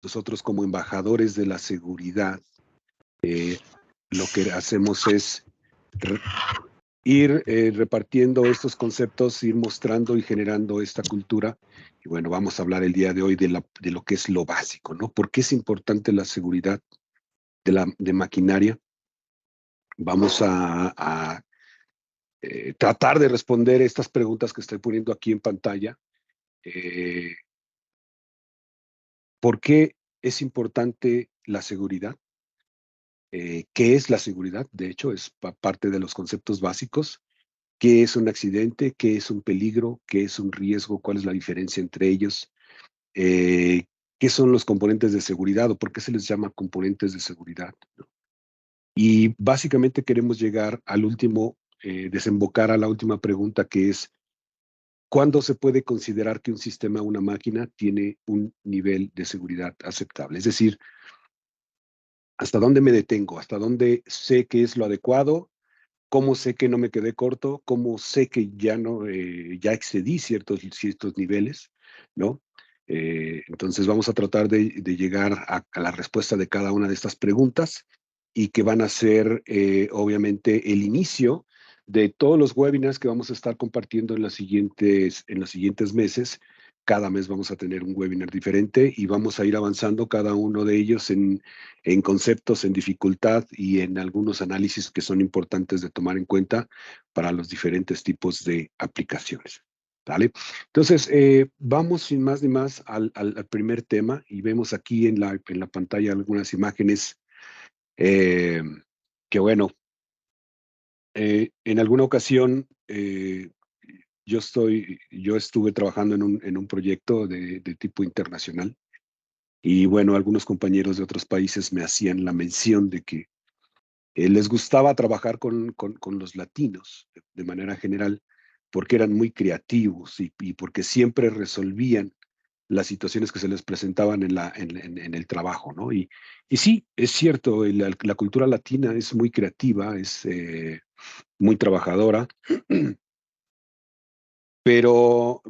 nosotros como embajadores de la seguridad, lo que hacemos es ir repartiendo estos conceptos, ir mostrando y generando esta cultura. Y bueno, vamos a hablar el día de hoy de lo que es lo básico, ¿no? ¿Por qué es importante la seguridad de maquinaria? Vamos a tratar de responder estas preguntas que estoy poniendo aquí en pantalla. ¿Por qué es importante la seguridad? ¿Qué es la seguridad? De hecho, es parte de los conceptos básicos. ¿Qué es un accidente? ¿Qué es un peligro? ¿Qué es un riesgo? ¿Cuál es la diferencia entre ellos? Eh, ¿Qué son los componentes de seguridad o por qué se les llama componentes de seguridad? Y básicamente queremos llegar al último, desembocar a la última pregunta, que es, ¿cuándo se puede considerar que un sistema, una máquina, tiene un nivel de seguridad aceptable? Es decir, ¿hasta dónde me detengo? ¿Hasta dónde sé que es lo adecuado? ¿Cómo sé que no me quedé corto? ¿Cómo sé que ya no, ya excedí ciertos niveles? ¿No? Entonces vamos a tratar de llegar a la respuesta de cada una de estas preguntas y que van a ser obviamente el inicio de todos los webinars que vamos a estar compartiendo en los siguientes meses. Cada mes vamos a tener un webinar diferente y vamos a ir avanzando cada uno de ellos en conceptos, en dificultad y en algunos análisis que son importantes de tomar en cuenta para los diferentes tipos de aplicaciones. ¿Vale? Entonces, vamos sin más ni más al primer tema y vemos aquí en la pantalla algunas imágenes eh, que, bueno, en alguna ocasión yo estuve trabajando en un proyecto de tipo internacional y, bueno, algunos compañeros de otros países me hacían la mención de que les gustaba trabajar con los latinos de manera general porque eran muy creativos y porque siempre resolvían las situaciones que se les presentaban en el trabajo, ¿no? Y sí, es cierto, la cultura latina es muy creativa, es muy trabajadora, pero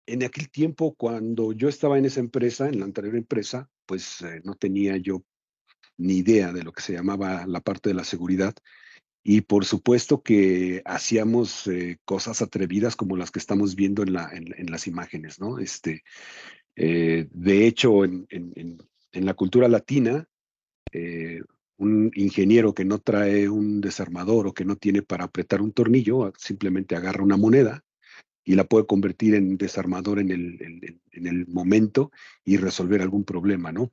en aquel tiempo, cuando yo estaba en esa empresa, en la anterior empresa, pues no tenía yo ni idea de lo que se llamaba la parte de la seguridad. Y por supuesto que hacíamos cosas atrevidas como las que estamos viendo en las imágenes, ¿no? De hecho, en la cultura latina, eh, un ingeniero que no trae un desarmador o que no tiene para apretar un tornillo, simplemente agarra una moneda y la puede convertir en desarmador en el momento y resolver algún problema, ¿no?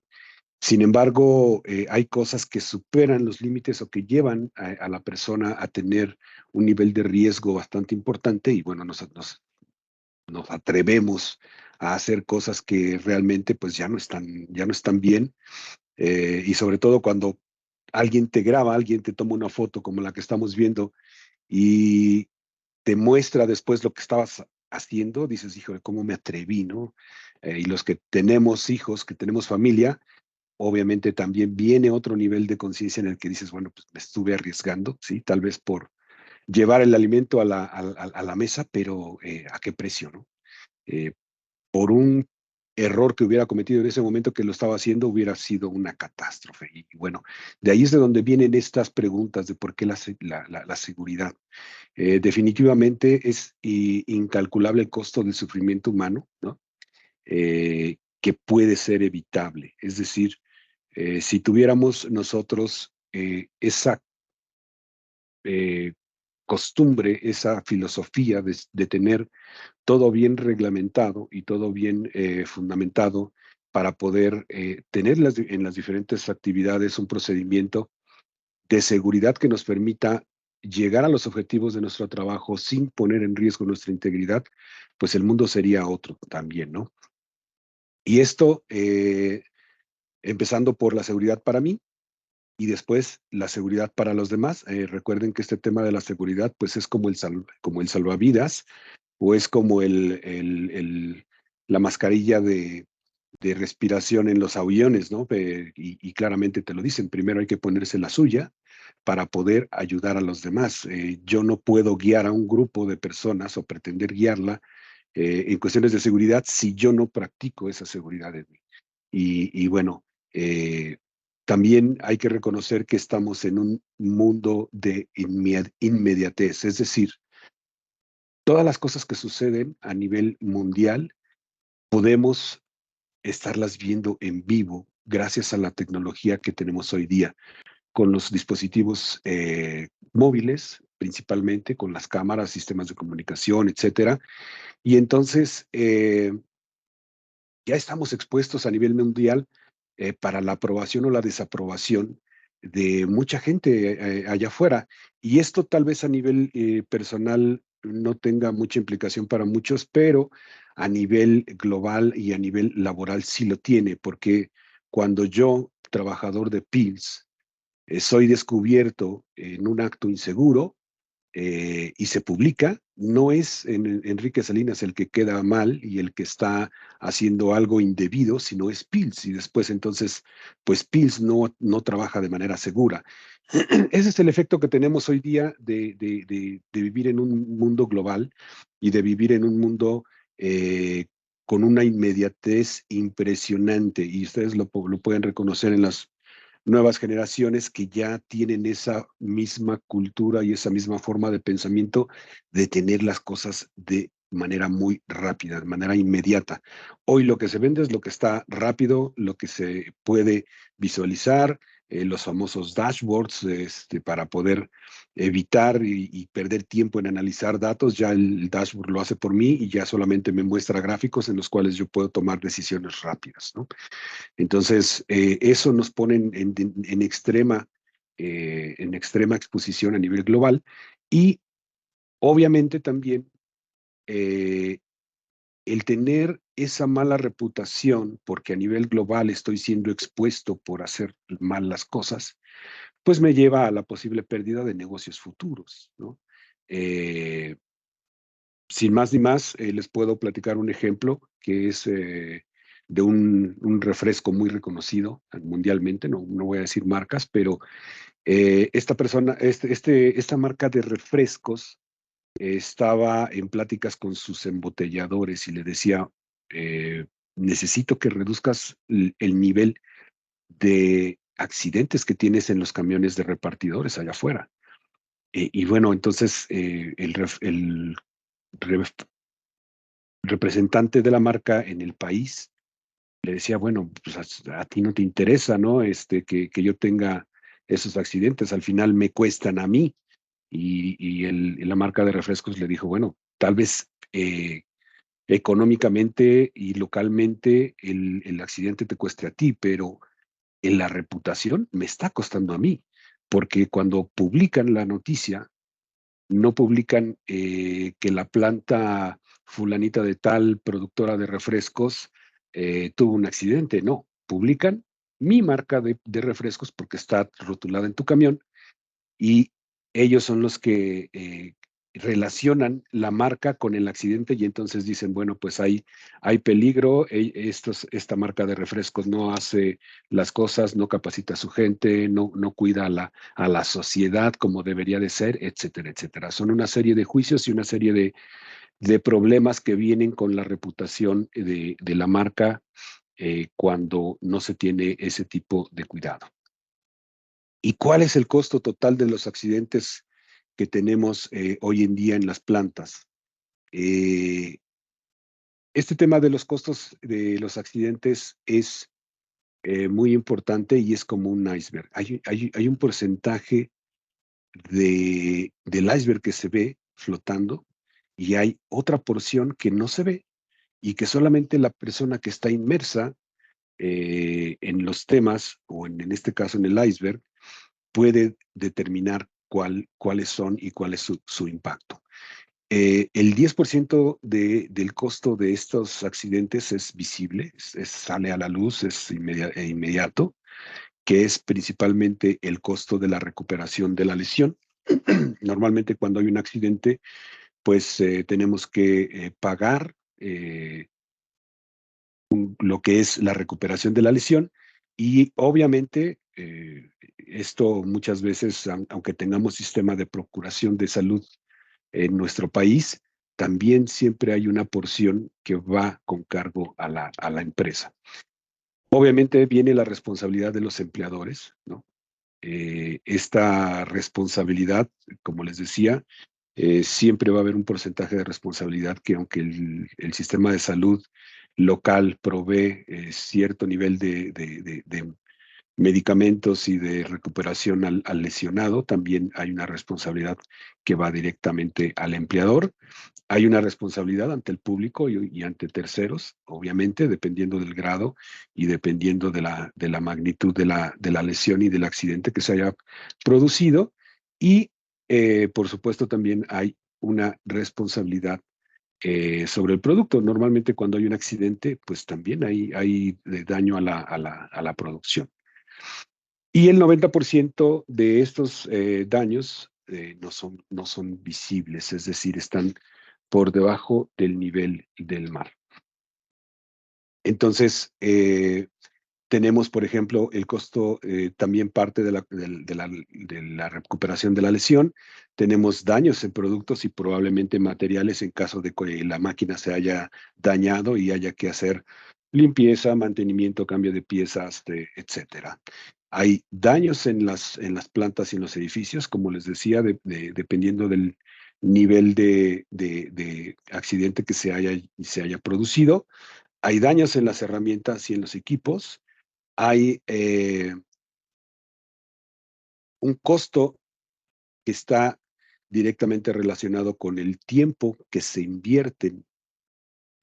Sin embargo, hay cosas que superan los límites o que llevan a la persona a tener un nivel de riesgo bastante importante y bueno, nos atrevemos a hacer cosas que realmente pues ya no están bien y sobre todo cuando alguien te graba, alguien te toma una foto como la que estamos viendo y te muestra después lo que estabas haciendo, dices, híjole, ¿cómo me atreví, no? Y los que tenemos hijos, que tenemos familia, obviamente también viene otro nivel de conciencia en el que dices, bueno, pues me estuve arriesgando, ¿sí? Tal vez por llevar el alimento a la mesa, pero ¿a qué precio, no? Eh, por un error que hubiera cometido en ese momento que lo estaba haciendo, hubiera sido una catástrofe. Y bueno, de ahí es de donde vienen estas preguntas de por qué la seguridad. Definitivamente es incalculable el costo del sufrimiento humano, ¿no? Que puede ser evitable. Es decir, si tuviéramos nosotros esa eh, costumbre, esa filosofía de tener todo bien reglamentado y todo bien fundamentado para poder tener en las diferentes actividades un procedimiento de seguridad que nos permita llegar a los objetivos de nuestro trabajo sin poner en riesgo nuestra integridad, pues el mundo sería otro también, ¿no? Y esto, empezando por la seguridad para mí, y después la seguridad para los demás. Recuerden que este tema de la seguridad, pues es como como el salvavidas o es como la mascarilla de respiración en los aviones, ¿no? Y claramente te lo dicen, primero hay que ponerse la suya para poder ayudar a los demás. Yo no puedo guiar a un grupo de personas o pretender guiarla en cuestiones de seguridad si yo no practico esa seguridad en mí. Y bueno, también hay que reconocer que estamos en un mundo de inmediatez, es decir, todas las cosas que suceden a nivel mundial podemos estarlas viendo en vivo gracias a la tecnología que tenemos hoy día, con los dispositivos móviles, principalmente con las cámaras, sistemas de comunicación, etcétera. Y entonces ya estamos expuestos a nivel mundial para la aprobación o la desaprobación de mucha gente allá afuera. Y esto tal vez a nivel personal no tenga mucha implicación para muchos, pero a nivel global y a nivel laboral sí lo tiene, porque cuando yo, trabajador de Pils, soy descubierto en un acto inseguro, y se publica, no es Enrique Salinas el que queda mal y el que está haciendo algo indebido, sino es Pils. Y después entonces, pues Pils no trabaja de manera segura. Ese es el efecto que tenemos hoy día de vivir en un mundo global y de vivir en un mundo con una inmediatez impresionante. Y ustedes lo pueden reconocer en las nuevas generaciones que ya tienen esa misma cultura y esa misma forma de pensamiento de tener las cosas de manera muy rápida, de manera inmediata. Hoy lo que se vende es lo que está rápido, lo que se puede visualizar, los famosos dashboards para poder evitar y perder tiempo en analizar datos. Ya el dashboard lo hace por mí y ya solamente me muestra gráficos en los cuales yo puedo tomar decisiones rápidas, ¿no? Entonces, eso nos pone en extrema exposición a nivel global y obviamente también eh, el tener esa mala reputación, porque a nivel global estoy siendo expuesto por hacer mal las cosas, pues me lleva a la posible pérdida de negocios futuros, ¿no? Eh, Sin más ni más, les puedo platicar un ejemplo que es de un refresco muy reconocido mundialmente, no voy a decir marcas, pero esta persona, esta marca de refrescos estaba en pláticas con sus embotelladores y le decía, eh, necesito que reduzcas el nivel de accidentes que tienes en los camiones de repartidores allá afuera. Y bueno, entonces el representante de la marca en el país le decía, bueno, pues a ti no te interesa, ¿no? Que yo tenga esos accidentes, al final me cuestan a mí. Y la marca de refrescos le dijo, bueno, tal vez económicamente y localmente el accidente te cueste a ti, pero en la reputación me está costando a mí, porque cuando publican la noticia, no publican que la planta fulanita de tal productora de refrescos tuvo un accidente, no, publican mi marca de refrescos porque está rotulada en tu camión y ellos son los que relacionan la marca con el accidente y entonces dicen, bueno, pues hay peligro, esta marca de refrescos no hace las cosas, no capacita a su gente, no cuida a la sociedad como debería de ser, etcétera, etcétera. Son una serie de juicios y una serie de problemas que vienen con la reputación de la marca cuando no se tiene ese tipo de cuidado. ¿Y cuál es el costo total de los accidentes que tenemos hoy en día en las plantas? Eh, este tema de los costos de los accidentes es muy importante y es como un iceberg. Hay un porcentaje del iceberg que se ve flotando y hay otra porción que no se ve y que solamente la persona que está inmersa en los temas, o en este caso en el iceberg, puede determinar cuáles son y cuál es su impacto. El 10% del costo de estos accidentes es visible, sale a la luz, es inmediato, que es principalmente el costo de la recuperación de la lesión. Normalmente cuando hay un accidente, pues tenemos que pagar lo que es la recuperación de la lesión y obviamente esto muchas veces, aunque tengamos sistema de procuración de salud en nuestro país, también siempre hay una porción que va con cargo a la empresa. Obviamente viene la responsabilidad de los empleadores, ¿no? Esta responsabilidad, como les decía, siempre va a haber un porcentaje de responsabilidad que aunque el sistema de salud local provee cierto nivel de medicamentos y de recuperación al lesionado, también hay una responsabilidad que va directamente al empleador. Hay una responsabilidad ante el público y ante terceros, obviamente, dependiendo del grado y dependiendo de la magnitud de la lesión y del accidente que se haya producido. Y, por supuesto, también hay una responsabilidad sobre el producto. Normalmente cuando hay un accidente, pues también hay daño a la producción. Y el 90% de estos daños no son visibles, es decir, están por debajo del nivel del mar. Entonces, tenemos, por ejemplo, el costo, también parte de la recuperación de la lesión. Tenemos daños en productos y probablemente materiales en caso de que la máquina se haya dañado y haya que hacer limpieza, mantenimiento, cambio de piezas, etcétera. Hay daños en las plantas y en los edificios, como les decía, dependiendo del nivel de accidente que se haya producido. Hay daños en las herramientas y en los equipos. Hay un costo que está directamente relacionado con el tiempo que se invierten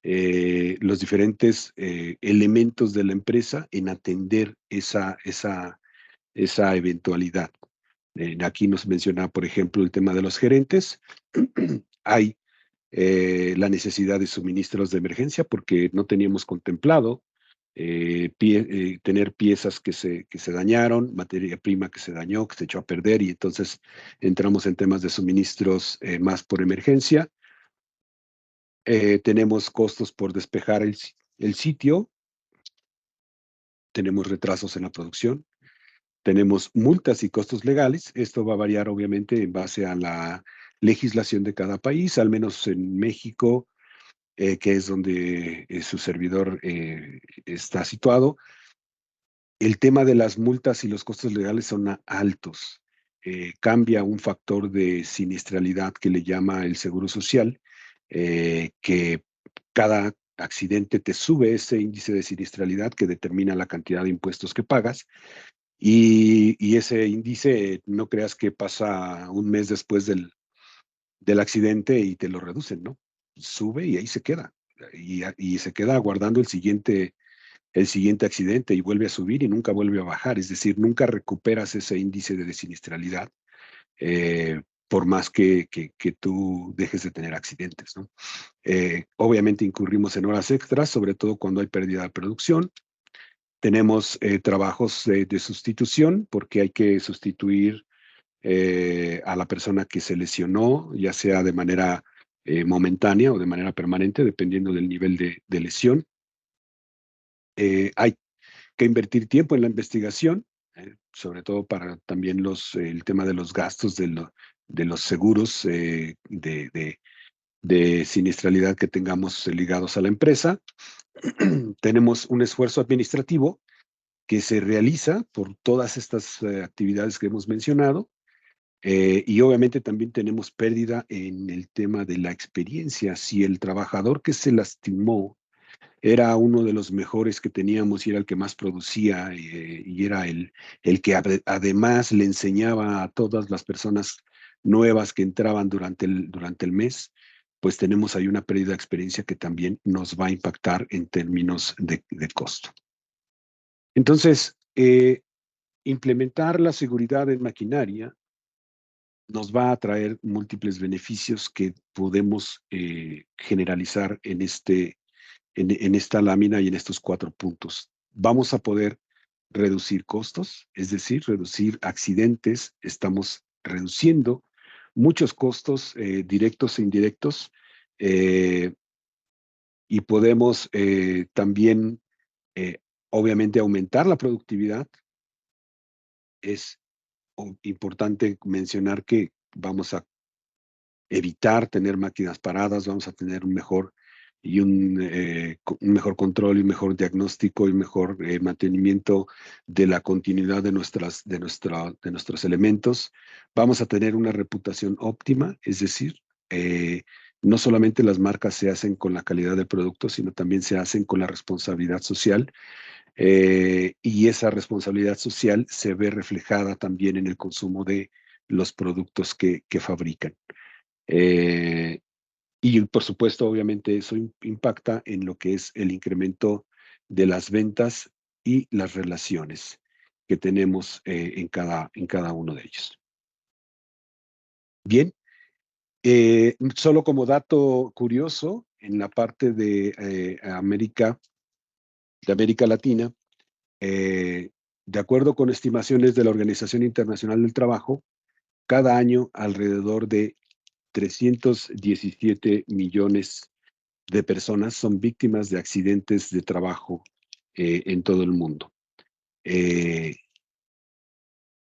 los diferentes elementos de la empresa en atender esa eventualidad. Aquí nos menciona, por ejemplo, el tema de los gerentes. Hay la necesidad de suministros de emergencia porque no teníamos contemplado tener piezas que se dañaron, materia prima que se dañó, que se echó a perder, y entonces entramos en temas de suministros más por emergencia. Tenemos costos por despejar el sitio, tenemos retrasos en la producción, tenemos multas y costos legales. Esto va a variar obviamente en base a la legislación de cada país, al menos en México, que es donde su servidor está situado. El tema de las multas y los costos legales son altos. Cambia un factor de siniestralidad que le llama el Seguro Social, que cada accidente te sube ese índice de siniestralidad que determina la cantidad de impuestos que pagas. Y ese índice, no creas que pasa un mes después del accidente y te lo reducen, ¿no? Sube y ahí se queda. Y se queda aguardando el siguiente accidente y vuelve a subir y nunca vuelve a bajar. Es decir, nunca recuperas ese índice de siniestralidad, por más que tú dejes de tener accidentes, ¿no? Obviamente incurrimos en horas extras, sobre todo cuando hay pérdida de producción. Tenemos trabajos de sustitución porque hay que sustituir a la persona que se lesionó, ya sea de manera momentánea o de manera permanente, dependiendo del nivel de lesión. Hay que invertir tiempo en la investigación, sobre todo para también el tema de los gastos de los seguros de siniestralidad que tengamos ligados a la empresa. Tenemos un esfuerzo administrativo que se realiza por todas estas actividades que hemos mencionado. Y obviamente también tenemos pérdida en el tema de la experiencia. Si el trabajador que se lastimó era uno de los mejores que teníamos y era el que más producía, y era el que además le enseñaba a todas las personas nuevas que entraban durante el mes, pues tenemos ahí una pérdida de experiencia que también nos va a impactar en términos de costo. Entonces, implementar la seguridad en maquinaria nos va a traer múltiples beneficios que podemos generalizar en esta lámina y en estos 4 puntos. Vamos a poder reducir costos, es decir, reducir accidentes. Estamos reduciendo muchos costos directos e indirectos, eh, y podemos también, eh, obviamente, aumentar la productividad. Es importante mencionar que vamos a evitar tener máquinas paradas, vamos a tener un mejor un mejor control y mejor diagnóstico y mejor mantenimiento de la continuidad de nuestros elementos. Vamos a tener una reputación óptima, es decir, no solamente las marcas se hacen con la calidad del producto, sino también se hacen con la responsabilidad social. Y esa responsabilidad social se ve reflejada también en el consumo de los productos que fabrican. Eh, y por supuesto, obviamente, eso impacta en lo que es el incremento de las ventas y las relaciones que tenemos en cada uno de ellos. Bien, solo como dato curioso, en la parte de América Latina, eh, de acuerdo con estimaciones de la Organización Internacional del Trabajo, cada año alrededor de 317 millones de personas son víctimas de accidentes de trabajo en todo el mundo. Y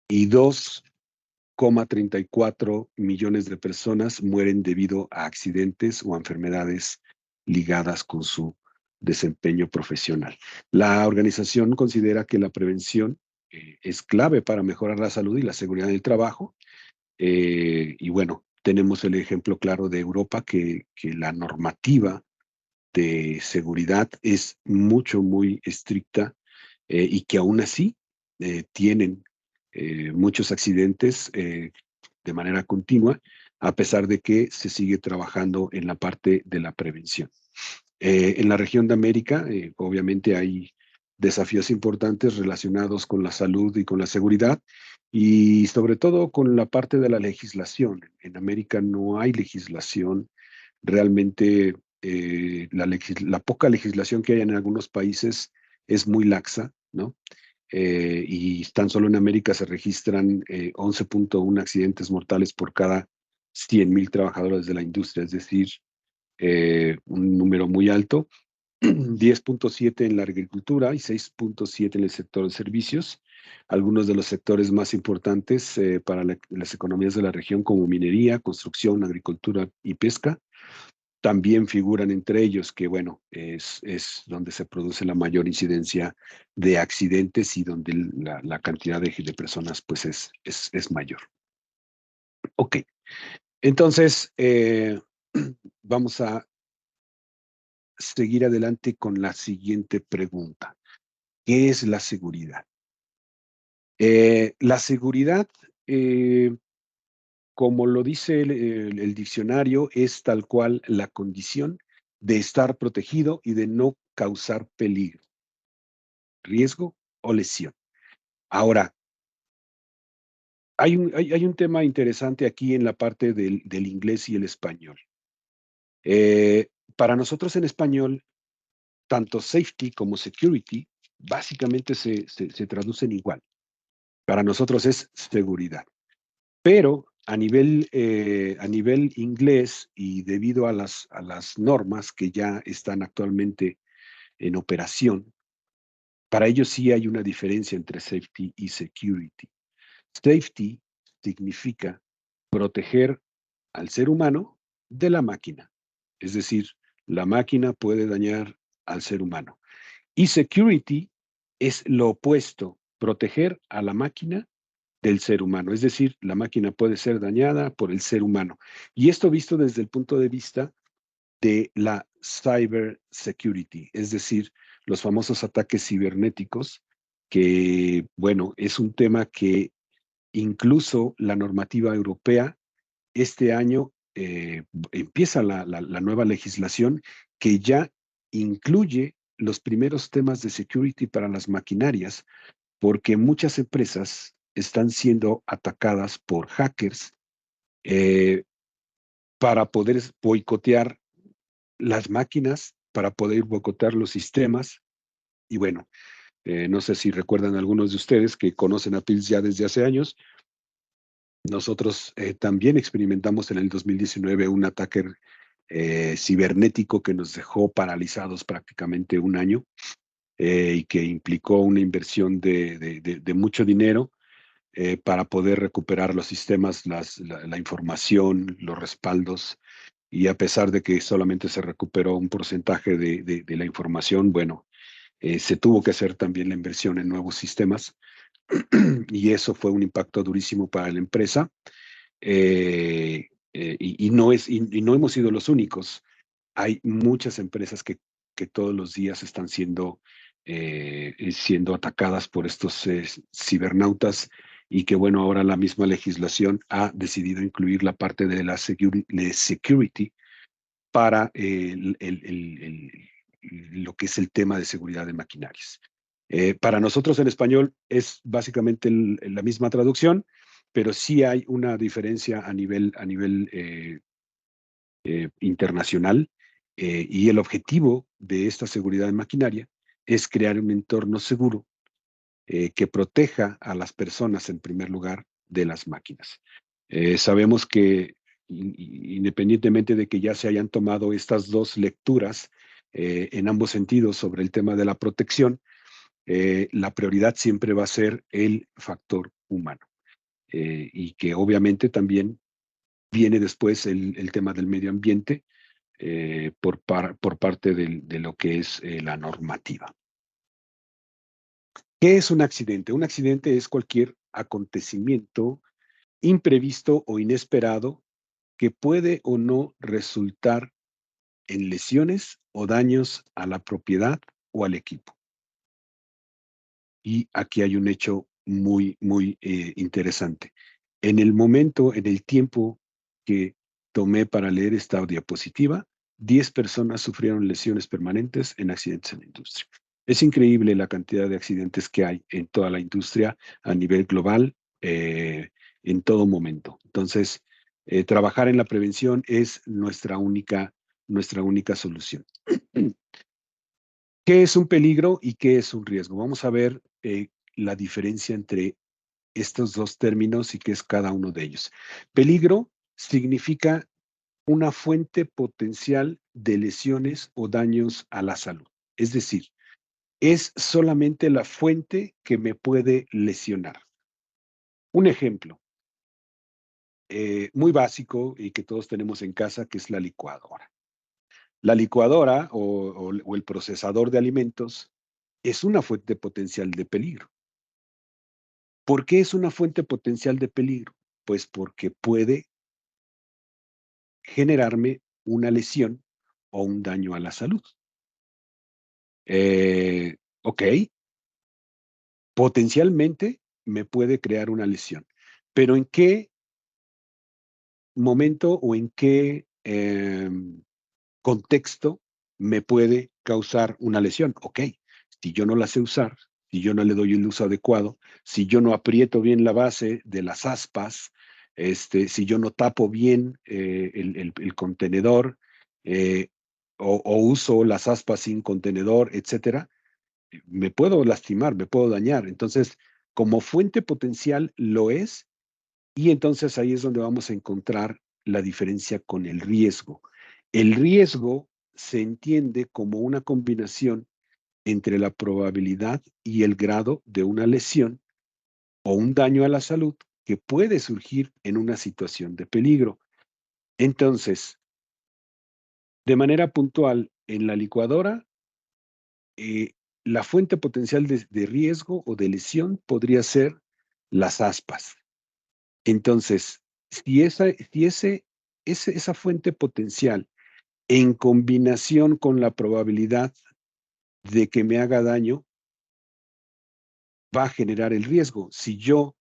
2,34 millones de personas mueren debido a accidentes o enfermedades ligadas con su desempeño profesional. La organización considera que la prevención es clave para mejorar la salud y la seguridad del trabajo. Y bueno, tenemos el ejemplo claro de Europa que la normativa de seguridad es muy estricta y que aún así tienen muchos accidentes de manera continua, a pesar de que se sigue trabajando en la parte de la prevención. En la región de América, obviamente hay desafíos importantes relacionados con la salud y con la seguridad, y sobre todo con la parte de la legislación. En América no hay legislación realmente. La poca legislación que hay en algunos países es muy laxa, ¿no? Y tan solo en América se registran 11,1 accidentes mortales por cada 100,000 trabajadores de la industria, es decir, un número muy alto. 10,7 en la agricultura y 6,7 en el sector de servicios. Algunos de los sectores más importantes para las economías de la región, como minería, construcción, agricultura y pesca, también figuran entre ellos, que bueno, es donde se produce la mayor incidencia de accidentes y donde la cantidad de personas pues es mayor. Ok, entonces vamos a seguir adelante con la siguiente pregunta. ¿Qué es la seguridad? La seguridad, como lo dice el diccionario, es tal cual la condición de estar protegido y de no causar peligro, riesgo o lesión. Ahora, hay un tema interesante aquí en la parte del inglés y el español. Para nosotros en español, tanto safety como security básicamente se traducen igual. Para nosotros es seguridad. Pero a nivel inglés y debido a las normas que ya están actualmente en operación, para ellos sí hay una diferencia entre safety y security. Safety significa proteger al ser humano de la máquina. Es decir, la máquina puede dañar al ser humano. Y security es lo opuesto, proteger a la máquina del ser humano. Es decir, la máquina puede ser dañada por el ser humano. Y esto visto desde el punto de vista de la cyber security, es decir, los famosos ataques cibernéticos, que, bueno, es un tema que incluso la normativa europea este año empieza la nueva legislación que ya incluye los primeros temas de security para las maquinarias, porque muchas empresas están siendo atacadas por hackers eh, para poder boicotear las máquinas, para poder boicotear los sistemas. Y bueno, no sé si recuerdan algunos de ustedes que conocen a PILS ya desde hace años. Nosotros también experimentamos en el 2019 un ataque cibernético que nos dejó paralizados prácticamente un año y que implicó una inversión de mucho dinero para poder recuperar los sistemas, la información, los respaldos. y a pesar de que solamente se recuperó un porcentaje de la información, bueno, se tuvo que hacer también la inversión en nuevos sistemas y eso fue un impacto durísimo para la empresa. Y no hemos sido los únicos. Hay muchas empresas que todos los días están siendo atacadas por estos cibernautas y que, bueno, ahora la misma legislación ha decidido incluir la parte de la security para lo que es el tema de seguridad de maquinarias. Para nosotros en español es básicamente la misma traducción, pero sí hay una diferencia a nivel internacional, y el objetivo de esta seguridad de maquinaria es crear un entorno seguro que proteja a las personas en primer lugar de las máquinas. Sabemos que independientemente de que ya se hayan tomado estas dos lecturas en ambos sentidos sobre el tema de la protección, la prioridad siempre va a ser el factor humano, y que obviamente también viene después el tema del medio ambiente por parte de lo que es la normativa. ¿Qué es un accidente? Un accidente es cualquier acontecimiento imprevisto o inesperado que puede o no resultar en lesiones o daños a la propiedad o al equipo. Y aquí hay un hecho muy interesante. En el momento, en el tiempo que tomé para leer esta diapositiva, 10 personas sufrieron lesiones permanentes en accidentes en la industria. Es increíble la cantidad de accidentes que hay en toda la industria a nivel global, en todo momento. Entonces, trabajar en la prevención es nuestra única solución. ¿Qué es un peligro y qué es un riesgo? Vamos a ver la diferencia entre estos dos términos y qué es cada uno de ellos. Peligro significa una fuente potencial de lesiones o daños a la salud. Es decir, es solamente la fuente que me puede lesionar. Un ejemplo muy básico y que todos tenemos en casa, que es la licuadora. La licuadora o el procesador de alimentos es una fuente potencial de peligro. ¿Por qué es una fuente potencial de peligro? Pues porque puede generarme una lesión o un daño a la salud. Ok, potencialmente me puede crear una lesión, pero ¿en qué momento o en qué contexto me puede causar una lesión? Ok, si yo no la sé usar, si yo no le doy el uso adecuado, si yo no aprieto bien la base de las aspas, si yo no tapo bien el contenedor, eh, o uso las aspas sin contenedor, etcétera, me puedo lastimar, me puedo dañar. Entonces, como fuente potencial lo es, y entonces ahí es donde vamos a encontrar la diferencia con el riesgo. El riesgo se entiende como una combinación entre la probabilidad y el grado de una lesión o un daño a la salud que puede surgir en una situación de peligro. Entonces, de manera puntual, en la licuadora, eh, la fuente potencial de riesgo o de lesión podría ser las aspas. Entonces, si esa fuente potencial en combinación con la probabilidad de que me haga daño va a generar el riesgo. Si yo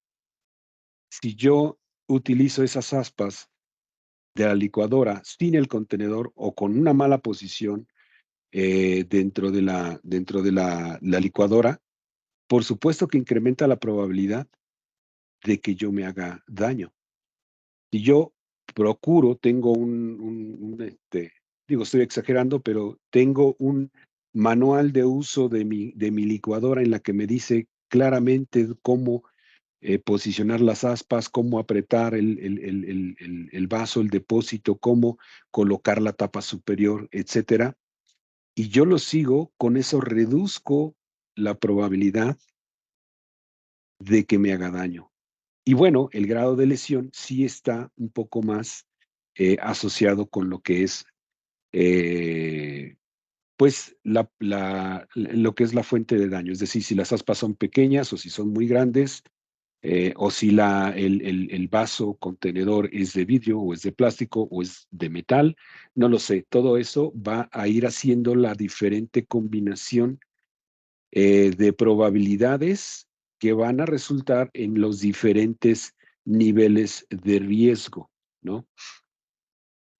utilizo esas aspas de la licuadora sin el contenedor o con una mala posición dentro de la licuadora, por supuesto que incrementa la probabilidad de que yo me haga daño. Si yo procuro, tengo digo, estoy exagerando, pero tengo un manual de uso de mi licuadora en la que me dice claramente cómo posicionar las aspas, cómo apretar el vaso, el depósito, cómo colocar la tapa superior, etcétera. Y yo lo sigo, con eso reduzco la probabilidad de que me haga daño. Y bueno, el grado de lesión sí está un poco más asociado con lo que es, pues, lo que es la fuente de daño. Es decir, si las aspas son pequeñas o si son muy grandes, o si el vaso contenedor es de vidrio o es de plástico o es de metal, no lo sé. Todo eso va a ir haciendo la diferente combinación de probabilidades que van a resultar en los diferentes niveles de riesgo, ¿no?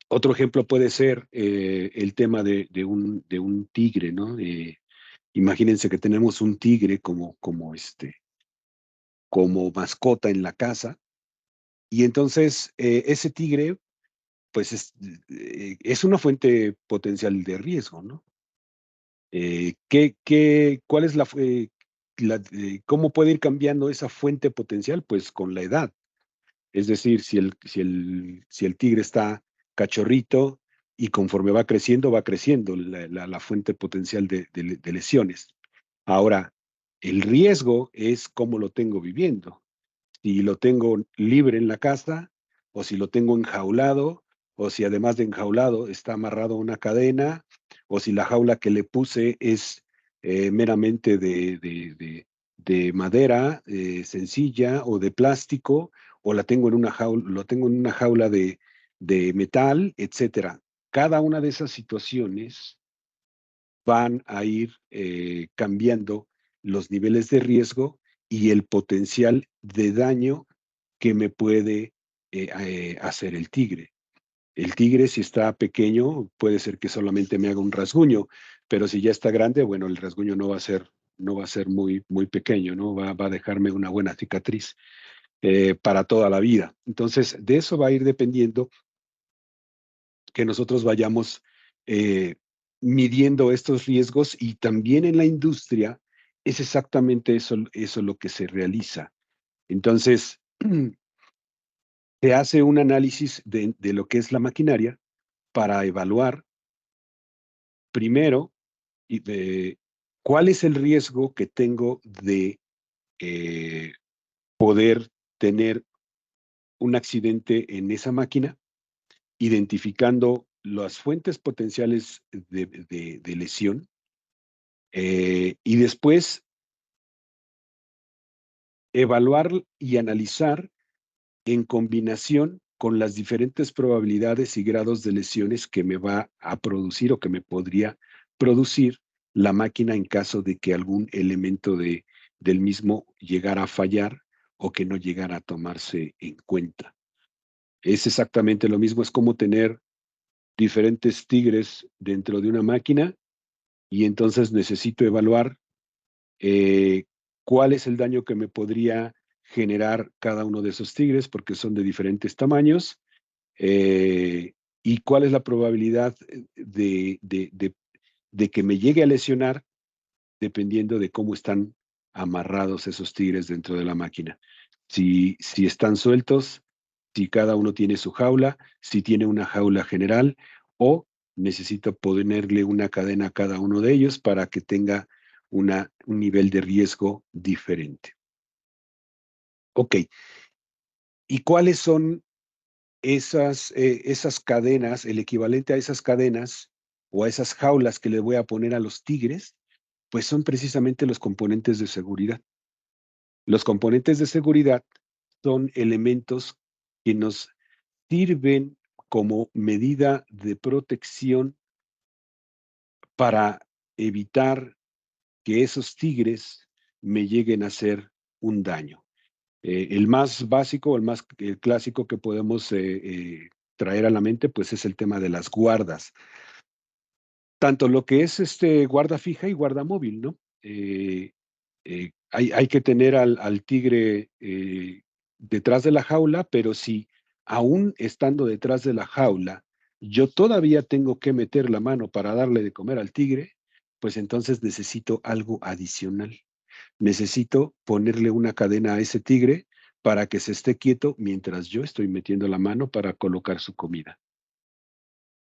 Otro ejemplo puede ser el tema de un tigre, ¿no? Imagínense que tenemos un tigre como mascota en la casa y entonces ese tigre, pues es una fuente potencial de riesgo, ¿no? ¿Cuál es cómo puede ir cambiando esa fuente potencial? Pues con la edad. Es decir, si el tigre está cachorrito y conforme va creciendo la fuente potencial de lesiones. Ahora, el riesgo es cómo lo tengo viviendo. Si lo tengo libre en la casa, o si lo tengo enjaulado, o si además de enjaulado está amarrado a una cadena, o si la jaula que le puse es meramente de madera sencilla o de plástico, o la tengo en una jaula, lo tengo en una jaula de metal, etcétera. Cada una de esas situaciones van a ir cambiando los niveles de riesgo y el potencial de daño que me puede hacer el tigre. El tigre, si está pequeño, puede ser que solamente me haga un rasguño, pero si ya está grande, bueno, el rasguño no va a ser muy, muy pequeño, ¿no? Va a dejarme una buena cicatriz para toda la vida. Entonces, de eso va a ir dependiendo que nosotros vayamos eh, midiendo estos riesgos y también en la industria es exactamente eso lo que se realiza. Entonces, se hace un análisis de lo que es la maquinaria para evaluar primero cuál es el riesgo que tengo de eh, poder tener un accidente en esa máquina, identificando las fuentes potenciales de lesión. Y después evaluar y analizar en combinación con las diferentes probabilidades y grados de lesiones que me va a producir o que me podría producir la máquina en caso de que algún elemento del mismo llegara a fallar o que no llegara a tomarse en cuenta. Es exactamente lo mismo, es como tener diferentes tigres dentro de una máquina y entonces necesito evaluar eh, cuál es el daño que me podría generar cada uno de esos tigres, porque son de diferentes tamaños, eh, y cuál es la probabilidad de que me llegue a lesionar dependiendo de cómo están amarrados esos tigres dentro de la máquina. Si están sueltos, si cada uno tiene su jaula, si tiene una jaula general o necesito ponerle una cadena a cada uno de ellos para que tenga un nivel de riesgo diferente. Ok, ¿y cuáles son esas cadenas, el equivalente a esas cadenas o a esas jaulas que le voy a poner a los tigres? Pues son precisamente los componentes de seguridad. Los componentes de seguridad son elementos que nos sirven como medida de protección para evitar que esos tigres me lleguen a hacer un daño. El más básico, el clásico que podemos traer a la mente, pues es el tema de las guardas. Tanto lo que es guarda fija y guarda móvil, ¿no? Hay que tener al tigre detrás de la jaula, pero si aún estando detrás de la jaula, yo todavía tengo que meter la mano para darle de comer al tigre, pues entonces necesito algo adicional. Necesito ponerle una cadena a ese tigre para que se esté quieto mientras yo estoy metiendo la mano para colocar su comida.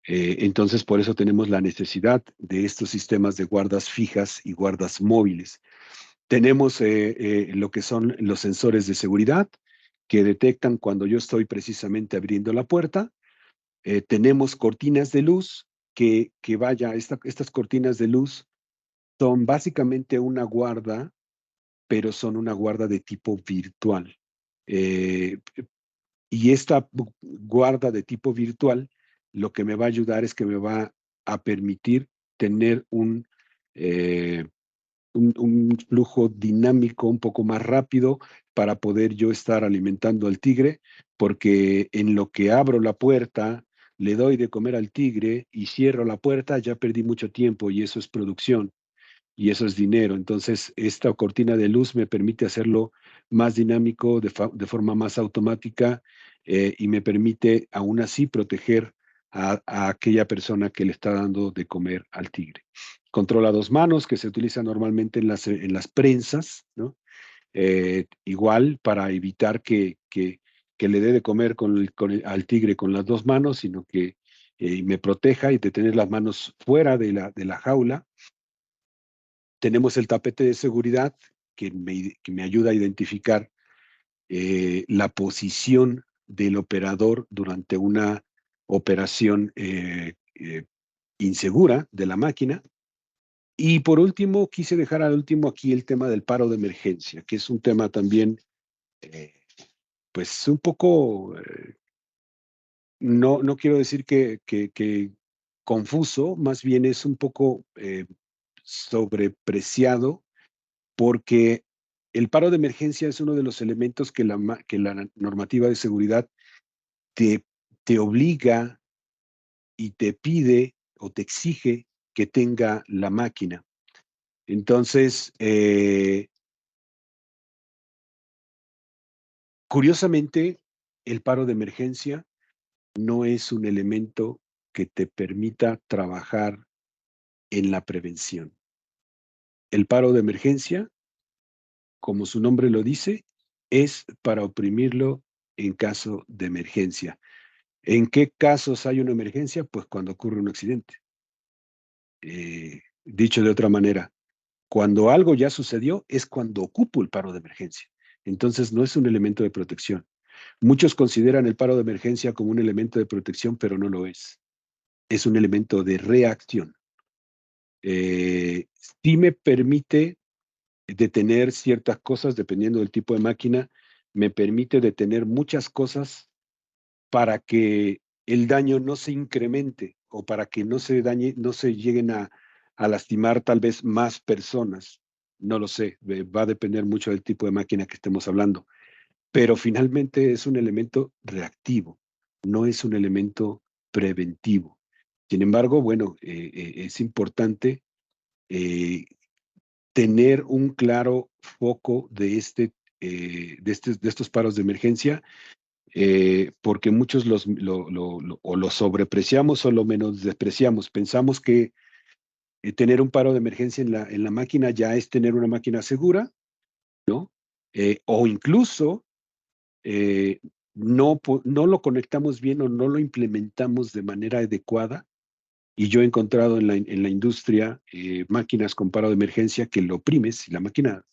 Entonces, por eso tenemos la necesidad de estos sistemas de guardas fijas y guardas móviles. Tenemos lo que son los sensores de seguridad que detectan cuando yo estoy precisamente abriendo la puerta Tenemos cortinas de luz estas cortinas de luz son básicamente una guarda, pero son una guarda de tipo virtual. Eh, y esta guarda de tipo virtual lo que me va a ayudar es que me va a permitir tener eh, un flujo dinámico un poco más rápido para poder yo estar alimentando al tigre, porque en lo que abro la puerta, le doy de comer al tigre y cierro la puerta, ya perdí mucho tiempo y eso es producción y eso es dinero. Entonces, esta cortina de luz me permite hacerlo más dinámico, de forma más automática, y me permite aún así proteger a aquella persona que le está dando de comer al tigre. Controla dos manos, que se utiliza normalmente en las prensas, ¿no? Igual para evitar que le dé de comer al tigre con las dos manos, sino que me proteja y de tener las manos fuera de la jaula. Tenemos el tapete de seguridad que me ayuda a identificar la posición del operador durante una operación insegura de la máquina. Y por último, quise dejar al último aquí el tema del paro de emergencia, que es un tema también, eh, pues un poco, no quiero decir que confuso, más bien es un poco sobrepreciado, porque el paro de emergencia es uno de los elementos que la normativa de seguridad te, te obliga y te pide o te exige que tenga la máquina. Entonces, curiosamente, el paro de emergencia no es un elemento que te permita trabajar en la prevención. El paro de emergencia, como su nombre lo dice, es para oprimirlo en caso de emergencia. ¿En qué casos hay una emergencia? Pues cuando ocurre un accidente. Dicho de otra manera, cuando algo ya sucedió es cuando ocupo el paro de emergencia. Entonces no es un elemento de protección. Muchos consideran el paro de emergencia como un elemento de protección, pero no lo es. Es un elemento de reacción. Eh, sí me permite detener ciertas cosas dependiendo del tipo de máquina, me permite detener muchas cosas para que el daño no se incremente o para que no se dañe, no se lleguen a lastimar tal vez más personas. No lo sé, va a depender mucho del tipo de máquina que estemos hablando, pero finalmente es un elemento reactivo, no es un elemento preventivo. Sin embargo, bueno, es importante eh, tener un claro foco de estos paros de emergencia, porque muchos o los sobrepreciamos o lo menos despreciamos. Pensamos que tener un paro de emergencia en la máquina ya es tener una máquina segura, ¿no? O incluso eh, no lo conectamos bien o no lo implementamos de manera adecuada. Y yo he encontrado en la industria máquinas con paro de emergencia que lo oprimes y la máquina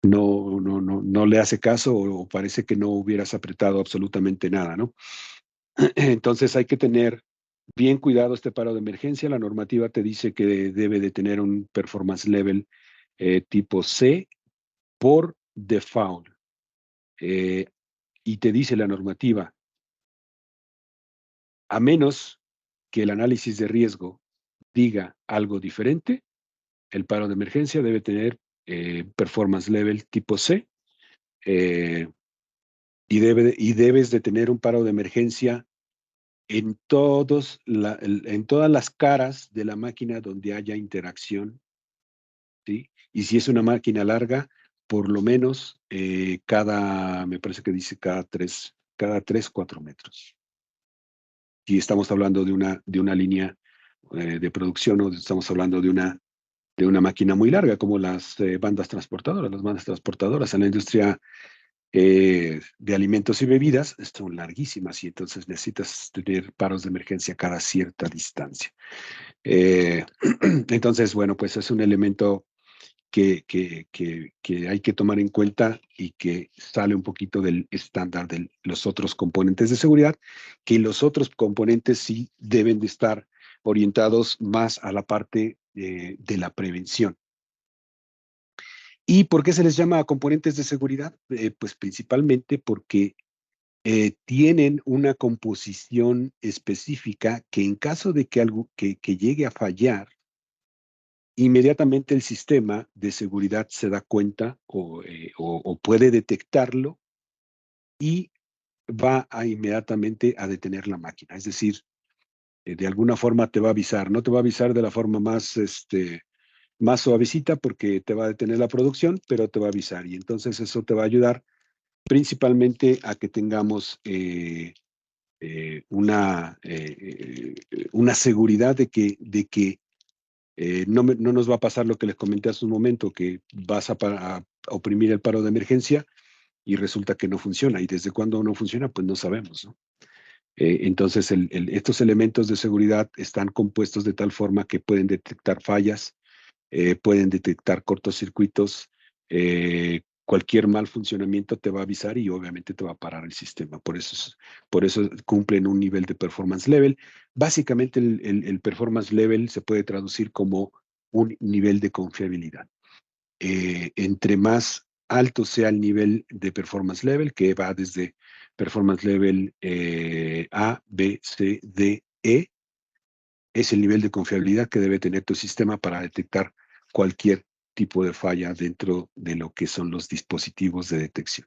no le hace caso o parece que no hubieras apretado absolutamente nada, ¿no? Entonces hay que tener bien cuidado este paro de emergencia. La normativa te dice que debe de tener un performance level tipo C por default. Eh, y te dice la normativa, a menos que el análisis de riesgo diga algo diferente, el paro de emergencia debe tener performance level tipo C, eh, y debes de tener un paro de emergencia en todas las caras de la máquina donde haya interacción, ¿sí? Y si es una máquina larga, por lo menos me parece que dice cada 3, 4 metros. Si estamos hablando de una línea de producción o estamos hablando de una máquina muy larga, como las bandas transportadoras. Las bandas transportadoras en la industria de alimentos y bebidas son larguísimas y entonces necesitas tener paros de emergencia cada cierta distancia. Eh, entonces, bueno, pues es un elemento que hay que tomar en cuenta y que sale un poquito del estándar de los otros componentes de seguridad, que los otros componentes sí deben de estar orientados más a la parte de la prevención. ¿Y por qué se les llama componentes de seguridad? Pues principalmente porque tienen una composición específica que en caso de que algo que llegue a fallar, inmediatamente el sistema de seguridad se da cuenta o puede detectarlo y va a inmediatamente a detener la máquina. Es decir, de alguna forma te va a avisar. No te va a avisar de la forma más, más suavecita porque te va a detener la producción, pero te va a avisar. Y entonces eso te va a ayudar principalmente a que tengamos una seguridad de que no nos va a pasar lo que les comenté hace un momento, que vas a oprimir el paro de emergencia y resulta que no funciona. ¿Y desde cuándo no funciona? Pues no sabemos, ¿no? Entonces, estos elementos de seguridad están compuestos de tal forma que pueden detectar fallas, pueden detectar cortocircuitos, cualquier mal funcionamiento te va a avisar y obviamente te va a parar el sistema. Por eso cumplen un nivel de performance level. Básicamente el performance level se puede traducir como un nivel de confiabilidad. Entre más alto sea el nivel de performance level, que va desde performance level A, B, C, D, E, es el nivel de confiabilidad que debe tener tu sistema para detectar cualquier tipo de falla dentro de lo que son los dispositivos de detección.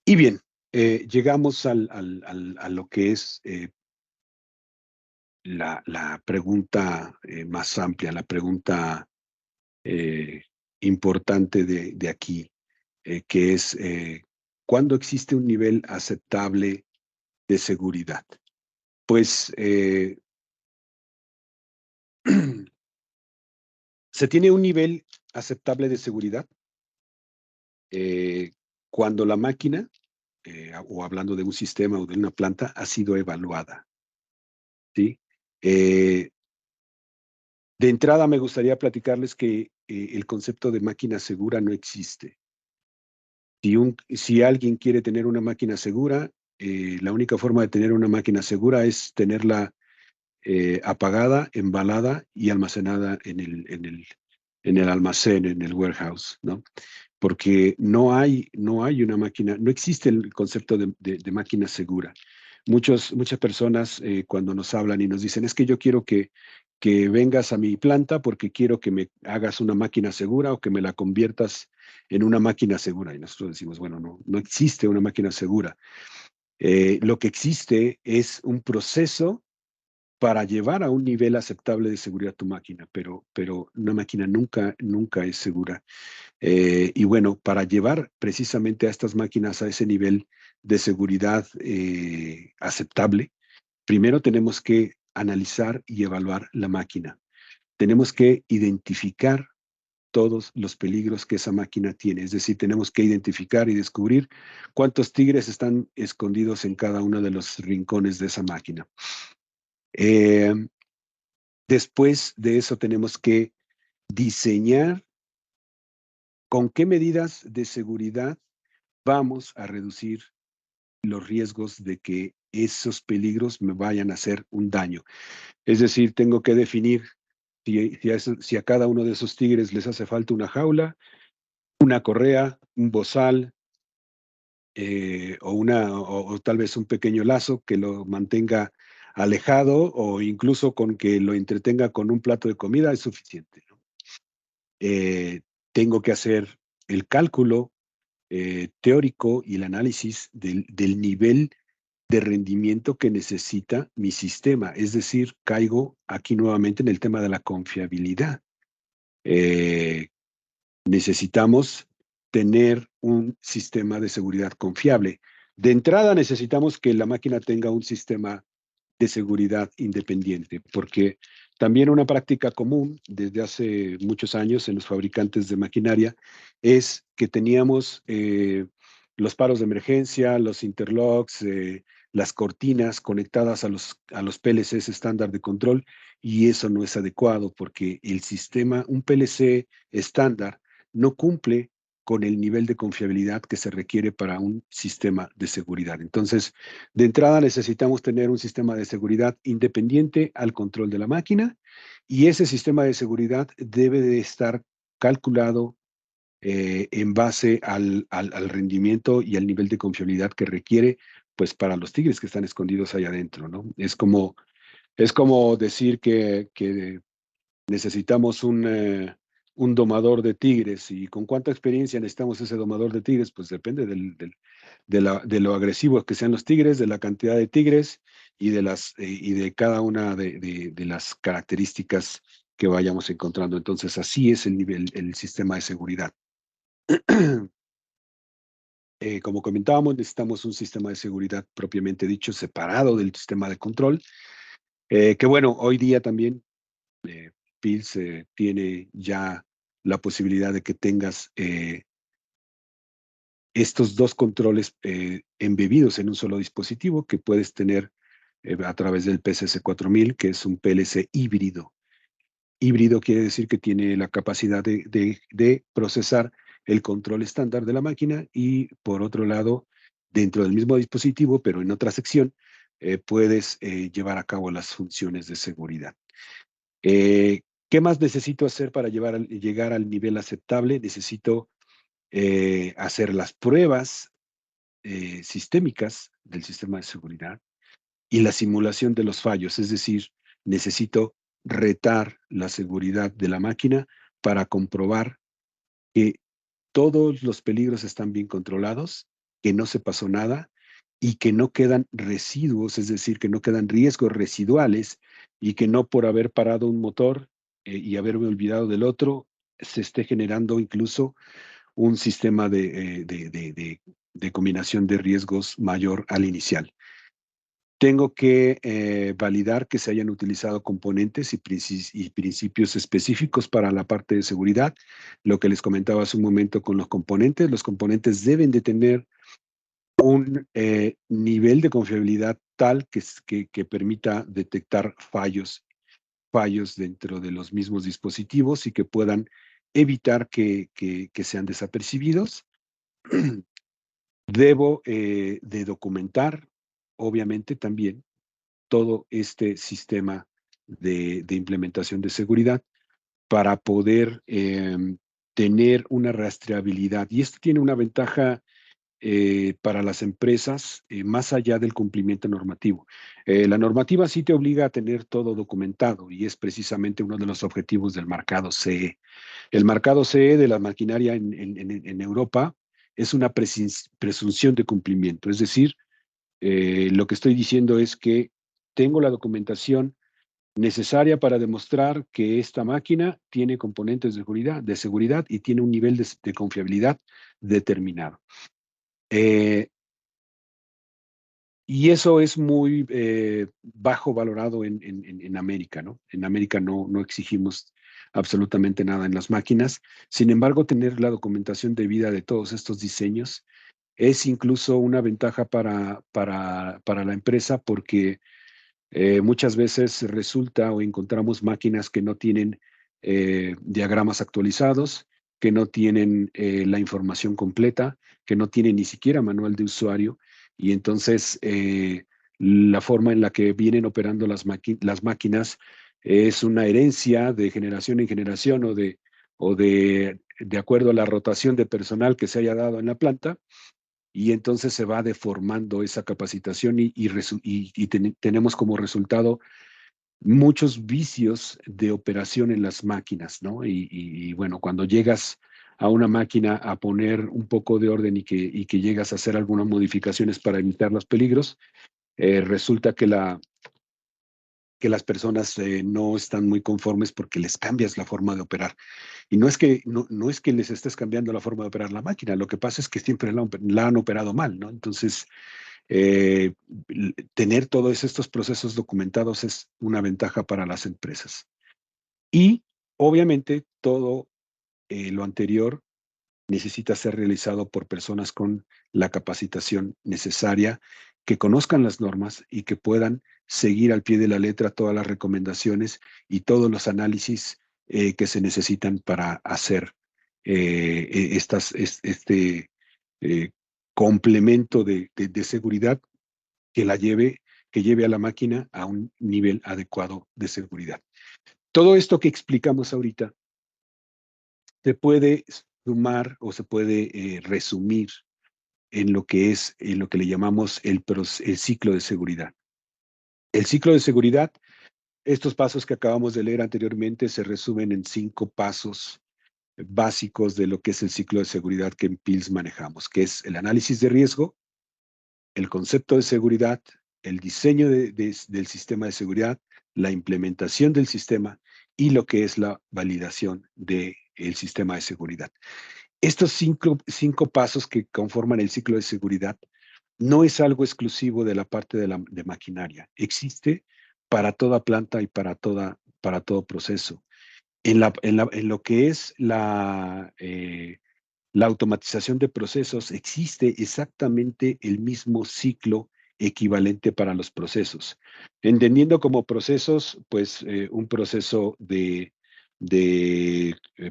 Y bien, llegamos a lo que es la pregunta más amplia, la pregunta eh, importante de aquí, que es ¿cuándo existe un nivel aceptable de seguridad? Pues se tiene un nivel aceptable de seguridad eh, cuando la máquina, o hablando de un sistema o de una planta, ha sido evaluada, ¿sí? Eh, de entrada me gustaría platicarles que el concepto de máquina segura no existe. Si alguien quiere tener una máquina segura, la única forma de tener una máquina segura es tenerla apagada, embalada y almacenada en el almacén, en el warehouse, ¿no? Porque no hay una máquina, no existe el concepto de máquina segura. Muchas personas cuando nos hablan y nos dicen, es que yo quiero que vengas a mi planta porque quiero que me hagas una máquina segura o que me la conviertas en una máquina segura. Y nosotros decimos, bueno, no existe una máquina segura. Lo que existe es un proceso para llevar a un nivel aceptable de seguridad tu máquina, pero una máquina nunca es segura. Y bueno, para llevar precisamente a estas máquinas a ese nivel de seguridad aceptable, primero tenemos que analizar y evaluar la máquina. Tenemos que identificar todos los peligros que esa máquina tiene. Es decir, tenemos que identificar y descubrir cuántos tigres están escondidos en cada uno de los rincones de esa máquina. Eh, Después de eso tenemos que diseñar con qué medidas de seguridad vamos a reducir los riesgos de que esos peligros me vayan a hacer un daño. Es decir, tengo que definir si a cada uno de esos tigres les hace falta una jaula, una correa, un bozal, o tal vez un pequeño lazo que lo mantenga alejado o incluso con que lo entretenga con un plato de comida es suficiente, ¿no? Eh, Tengo que hacer el cálculo teórico y el análisis del nivel de rendimiento que necesita mi sistema. Es decir, caigo aquí nuevamente en el tema de la confiabilidad. Eh, Necesitamos tener un sistema de seguridad confiable. De entrada necesitamos que la máquina tenga un sistema de seguridad independiente, porque también una práctica común desde hace muchos años en los fabricantes de maquinaria es que teníamos los paros de emergencia, los interlocks, las cortinas conectadas a los PLCs estándar de control, y eso no es adecuado porque el sistema, un PLC estándar, no cumple con el nivel de confiabilidad que se requiere para un sistema de seguridad. Entonces, de entrada necesitamos tener un sistema de seguridad independiente al control de la máquina, y ese sistema de seguridad debe de estar calculado en base al rendimiento y al nivel de confiabilidad que requiere, pues para los tigres que están escondidos ahí adentro, ¿no? Es como decir que necesitamos un domador de tigres. ¿Y con cuánta experiencia necesitamos ese domador de tigres? Pues depende de lo agresivos que sean los tigres, de la cantidad de tigres y de cada una de las características que vayamos encontrando. Entonces, así es el nivel, el sistema de seguridad. Como comentábamos, necesitamos un sistema de seguridad propiamente dicho, separado del sistema de control, que bueno, hoy día también eh, Pils tiene ya la posibilidad de que tengas estos dos controles embebidos en un solo dispositivo que puedes tener a través del PCS 4000, que es un PLC híbrido. Híbrido quiere decir que tiene la capacidad de procesar el control estándar de la máquina y, por otro lado, dentro del mismo dispositivo, pero en otra sección, puedes llevar a cabo las funciones de seguridad. ¿Qué más necesito hacer para llegar al nivel aceptable? Necesito hacer las pruebas sistémicas del sistema de seguridad y la simulación de los fallos, es decir, necesito retar la seguridad de la máquina para comprobar que todos los peligros están bien controlados, que no se pasó nada y que no quedan residuos, es decir, que no quedan riesgos residuales y que no por haber parado un motor y haberme olvidado del otro, se esté generando incluso un sistema de combinación de riesgos mayor al inicial. Tengo que validar que se hayan utilizado componentes y principios específicos para la parte de seguridad. Lo que les comentaba hace un momento con los componentes deben de tener un nivel de confiabilidad tal que permita detectar fallos dentro de los mismos dispositivos y que puedan evitar que sean desapercibidos. Debo de documentar, obviamente, también todo este sistema de implementación de seguridad para poder tener una rastreabilidad. Y esto tiene una ventaja para las empresas más allá del cumplimiento normativo. La normativa sí te obliga a tener todo documentado y es precisamente uno de los objetivos del marcado CE. El marcado CE de la maquinaria en Europa es una presunción de cumplimiento, es decir, lo que estoy diciendo es que tengo la documentación necesaria para demostrar que esta máquina tiene componentes de seguridad y tiene un nivel de confiabilidad determinado. Y eso es muy bajo valorado en América, ¿no? En América no exigimos absolutamente nada en las máquinas. Sin embargo, tener la documentación debida de todos estos diseños es incluso una ventaja para la empresa porque muchas veces resulta o encontramos máquinas que no tienen diagramas actualizados, que no tienen la información completa, que no tienen ni siquiera manual de usuario, y entonces la forma en la que vienen operando las máquinas es una herencia de generación en generación de acuerdo a la rotación de personal que se haya dado en la planta, y entonces se va deformando esa capacitación tenemos como resultado muchos vicios de operación en las máquinas, ¿no? Bueno, cuando llegas a una máquina a poner un poco de orden y que llegas a hacer algunas modificaciones para evitar los peligros, resulta que las personas no están muy conformes porque les cambias la forma de operar. Y no es que les estés cambiando la forma de operar la máquina, lo que pasa es que siempre la han operado mal, ¿no? Entonces, eh, tener todos estos procesos documentados es una ventaja para las empresas. Y obviamente todo lo anterior necesita ser realizado por personas con la capacitación necesaria, que conozcan las normas y que puedan seguir al pie de la letra todas las recomendaciones y todos los análisis que se necesitan para hacer este eh, complemento de seguridad que que lleve a la máquina a un nivel adecuado de seguridad. Todo esto que explicamos ahorita se puede sumar o se puede resumir en lo que le llamamos el ciclo de seguridad. El ciclo de seguridad, estos pasos que acabamos de leer anteriormente se resumen en 5 pasos básicos de lo que es el ciclo de seguridad que en PILS manejamos, que es el análisis de riesgo, el concepto de seguridad, el diseño del sistema de seguridad, la implementación del sistema y lo que es la validación del sistema de seguridad. Estos cinco pasos que conforman el ciclo de seguridad no es algo exclusivo de la parte de maquinaria. Existe para toda planta y para todo proceso. En lo que es la automatización de procesos, existe exactamente el mismo ciclo equivalente para los procesos. Entendiendo como procesos, pues un proceso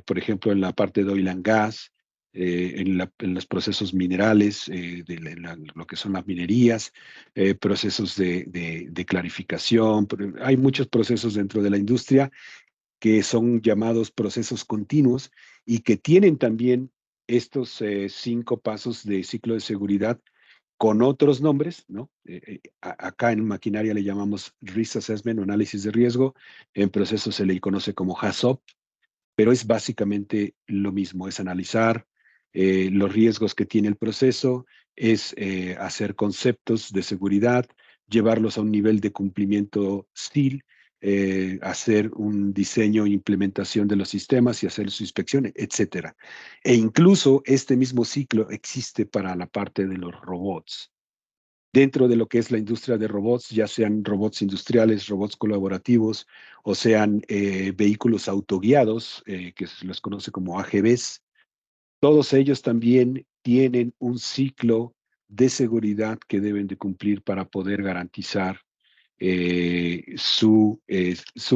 por ejemplo, en la parte de oil and gas, en los procesos minerales, lo que son las minerías, procesos de clarificación. Hay muchos procesos dentro de la industria que son llamados procesos continuos y que tienen también estos 5 pasos de ciclo de seguridad con otros nombres, ¿no? Acá en maquinaria le llamamos Risk Assessment o análisis de riesgo, en procesos se le conoce como HACCP, pero es básicamente lo mismo, es analizar los riesgos que tiene el proceso, es hacer conceptos de seguridad, llevarlos a un nivel de cumplimiento STIL, hacer un diseño e implementación de los sistemas y hacer su inspección, etcétera. E incluso este mismo ciclo existe para la parte de los robots. Dentro de lo que es la industria de robots, ya sean robots industriales, robots colaborativos, o sean vehículos autoguiados, que se los conoce como AGVs, todos ellos también tienen un ciclo de seguridad que deben de cumplir para poder garantizar su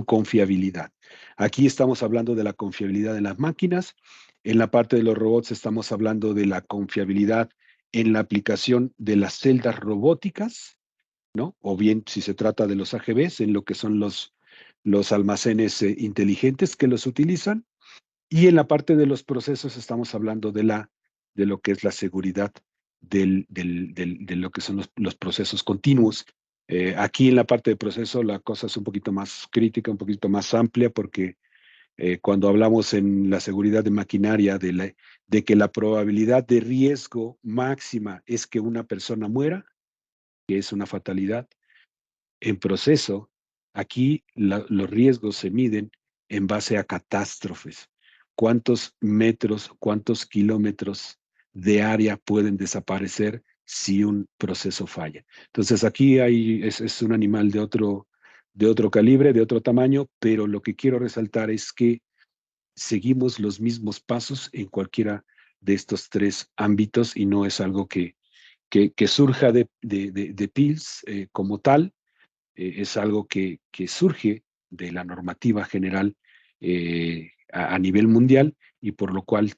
confiabilidad. Aquí estamos hablando de la confiabilidad de las máquinas. En la parte de los robots estamos hablando de la confiabilidad en la aplicación de las celdas robóticas, ¿no? O bien si se trata de los AGVs, en lo que son los almacenes inteligentes que los utilizan. Y en la parte de los procesos estamos hablando de lo que es la seguridad de lo que son los procesos continuos. Aquí en la parte de proceso la cosa es un poquito más crítica, un poquito más amplia, porque cuando hablamos en la seguridad de maquinaria de que la probabilidad de riesgo máxima es que una persona muera, que es una fatalidad, en proceso, aquí los riesgos se miden en base a catástrofes. ¿Cuántos metros, cuántos kilómetros de área pueden desaparecer si un proceso falla? Entonces aquí es un animal de otro calibre, de otro tamaño, pero lo que quiero resaltar es que seguimos los mismos pasos en cualquiera de estos 3 ámbitos y no es algo que surja de PILS como tal, es algo que surge de la normativa general a nivel mundial y por lo cual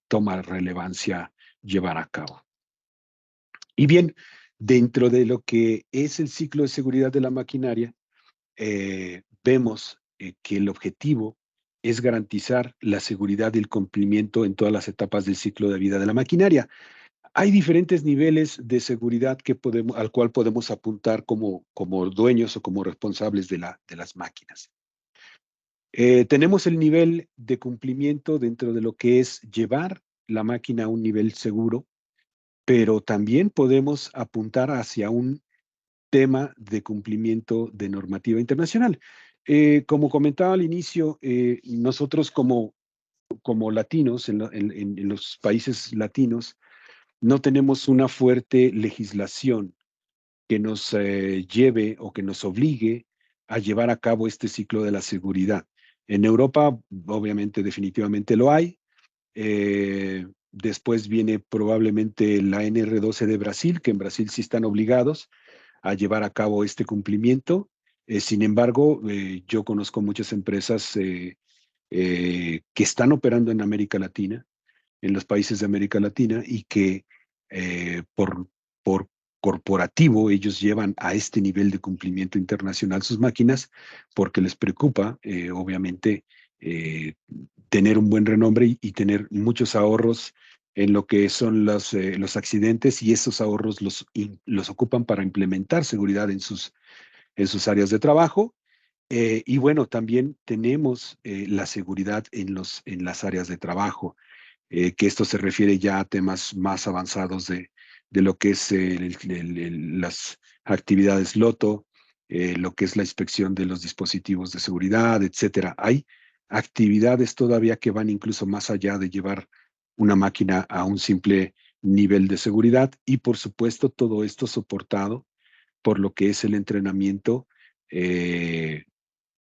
toma relevancia llevar a cabo. Y bien, dentro de lo que es el ciclo de seguridad de la maquinaria, vemos que el objetivo es garantizar la seguridad y el cumplimiento en todas las etapas del ciclo de vida de la maquinaria. Hay diferentes niveles de seguridad al cual podemos apuntar como dueños o como responsables de las máquinas. Tenemos el nivel de cumplimiento dentro de lo que es llevar la máquina a un nivel seguro, pero también podemos apuntar hacia un tema de cumplimiento de normativa internacional. Como comentaba al inicio, nosotros como latinos, en los países latinos, no tenemos una fuerte legislación que nos lleve o que nos obligue a llevar a cabo este ciclo de la seguridad. En Europa, obviamente, definitivamente lo hay. Después viene probablemente la NR12 de Brasil, que en Brasil sí están obligados a llevar a cabo este cumplimiento. Sin embargo, yo conozco muchas empresas que están operando en América Latina, en los países de América Latina, y que por corporativo ellos llevan a este nivel de cumplimiento internacional sus máquinas porque les preocupa, obviamente, eh, tener un buen renombre y tener muchos ahorros en lo que son los accidentes, y esos ahorros los ocupan para implementar seguridad en sus áreas de trabajo. Y bueno, también tenemos la seguridad en las áreas de trabajo, que esto se refiere ya a temas más avanzados de lo que es las actividades LOTO, lo que es la inspección de los dispositivos de seguridad, etcétera. Hay actividades todavía que van incluso más allá de llevar una máquina a un simple nivel de seguridad, y por supuesto todo esto soportado por lo que es el entrenamiento eh,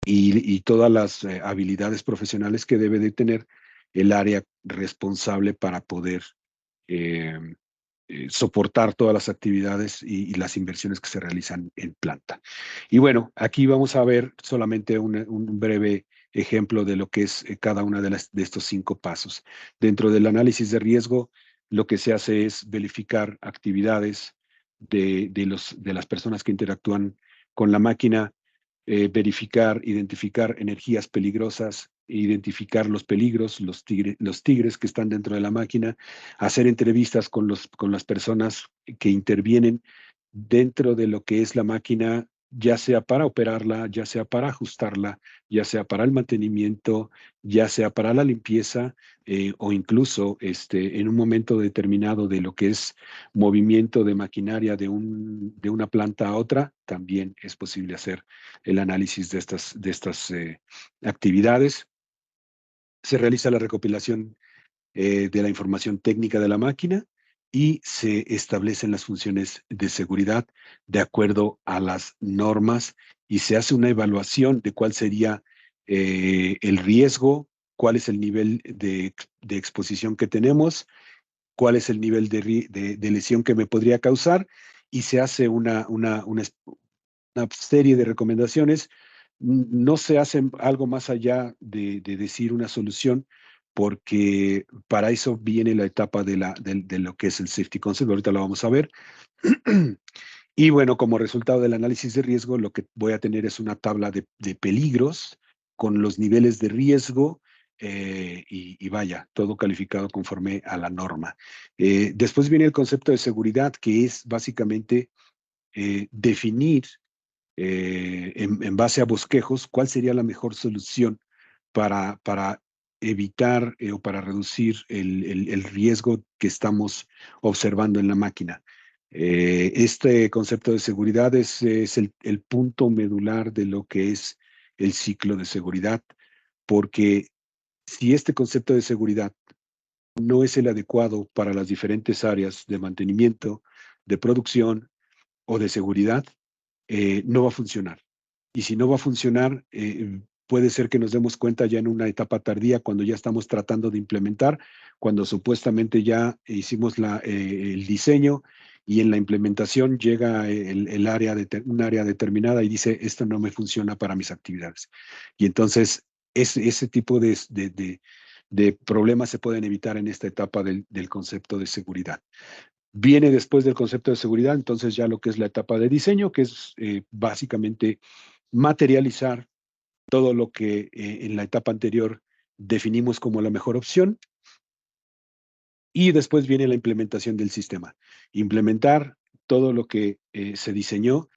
y todas las habilidades profesionales que debe de tener el área responsable para poder eh, soportar todas las actividades y las inversiones que se realizan en planta. Y bueno, aquí vamos a ver solamente un breve ejemplo de lo que es cada una de estos 5 pasos. Dentro del análisis de riesgo, lo que se hace es verificar actividades de las personas que interactúan con la máquina, verificar, identificar energías peligrosas, identificar los peligros, los tigres que están dentro de la máquina, hacer entrevistas con las personas que intervienen dentro de lo que es la máquina, ya sea para operarla, ya sea para ajustarla, ya sea para el mantenimiento, ya sea para la limpieza, o incluso en un momento determinado de lo que es movimiento de maquinaria de una planta a otra, también es posible hacer el análisis de estas actividades. Se realiza la recopilación de la información técnica de la máquina y se establecen las funciones de seguridad de acuerdo a las normas, y se hace una evaluación de cuál sería el riesgo, cuál es el nivel de exposición que tenemos, cuál es el nivel de lesión que me podría causar, y se hace una serie de recomendaciones. No se hace algo más allá de decir una solución, porque para eso viene la etapa de lo que es el safety concept. Ahorita lo vamos a ver. Y bueno, como resultado del análisis de riesgo, lo que voy a tener es una tabla de peligros con los niveles de riesgo, y vaya, todo calificado conforme a la norma. Después viene el concepto de seguridad, que es básicamente definir en base a bosquejos cuál sería la mejor solución para evitar o para reducir el riesgo que estamos observando en la máquina. Este concepto de seguridad es el punto medular de lo que es el ciclo de seguridad, porque si este concepto de seguridad no es el adecuado para las diferentes áreas de mantenimiento, de producción o de seguridad, no va a funcionar. Y si no va a funcionar, puede ser que nos demos cuenta ya en una etapa tardía, cuando ya estamos tratando de implementar, cuando supuestamente ya hicimos el diseño, y en la implementación llega un área determinada y dice, esto no me funciona para mis actividades. Y entonces ese tipo de problemas se pueden evitar en esta etapa del concepto de seguridad. Viene después del concepto de seguridad, entonces ya lo que es la etapa de diseño, que es básicamente materializar todo lo que en la etapa anterior definimos como la mejor opción, y después viene la implementación del sistema. Implementar todo lo que se diseñó,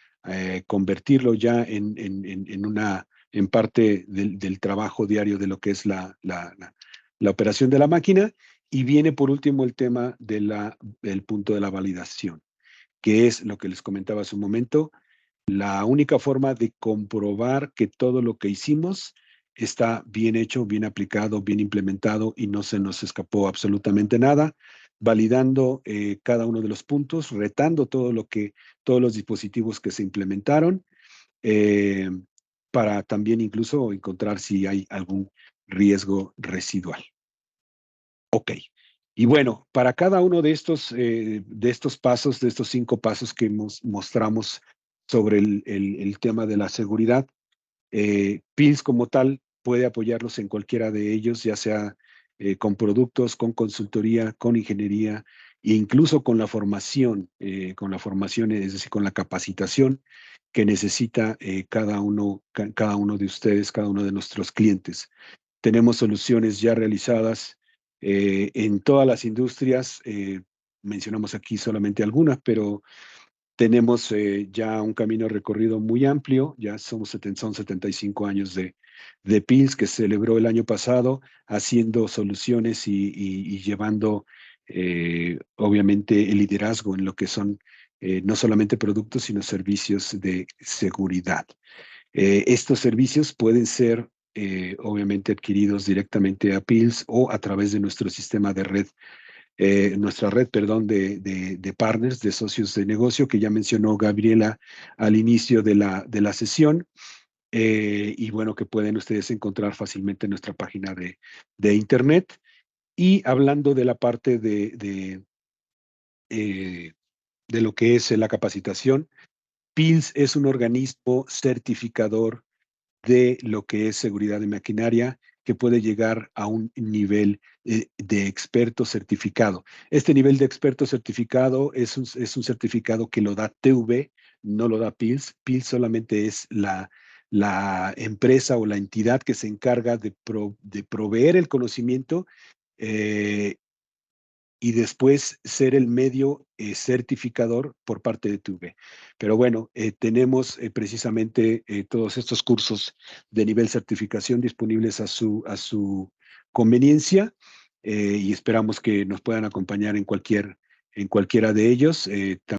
convertirlo ya en parte del trabajo diario de lo que es la operación de la máquina. Y viene por último el tema del punto de la validación, que es lo que les comentaba hace un momento, la única forma de comprobar que todo lo que hicimos está bien hecho, bien aplicado, bien implementado y no se nos escapó absolutamente nada, validando cada uno de los puntos, retando todos los dispositivos que se implementaron, eh, para también incluso encontrar si hay algún riesgo residual. Ok. Y bueno, para cada uno de estos pasos, de estos 5 pasos que mostramos sobre el tema de la seguridad, Pils como tal puede apoyarlos en cualquiera de ellos, ya sea con productos, con consultoría, con ingeniería e incluso con la formación, es decir, con la capacitación que necesita cada uno de ustedes, cada uno de nuestros clientes. Tenemos soluciones ya realizadas en todas las industrias. Mencionamos aquí solamente algunas, pero tenemos ya un camino recorrido muy amplio. Ya son 75 años de PILS que se celebró el año pasado, haciendo soluciones y llevando, obviamente, el liderazgo en lo que son no solamente productos, sino servicios de seguridad. Estos servicios pueden ser, obviamente, adquiridos directamente a PILS o a través de nuestro sistema de red, nuestra red, perdón, de partners, de socios de negocio, que ya mencionó Gabriela al inicio de la sesión. Y bueno, que pueden ustedes encontrar fácilmente en nuestra página de internet. Y hablando de la parte eh, de lo que es la capacitación, PILS es un organismo certificador de lo que es seguridad de maquinaria, que puede llegar a un nivel de experto certificado. Este nivel de experto certificado es un certificado que lo da TV, no lo da PILS. PILS solamente es la empresa o la entidad que se encarga de proveer el conocimiento, eh, y después ser el medio certificador por parte de TUVE. Pero bueno, tenemos precisamente todos estos cursos de nivel certificación disponibles a su conveniencia, y esperamos que nos puedan acompañar en cualquiera de ellos.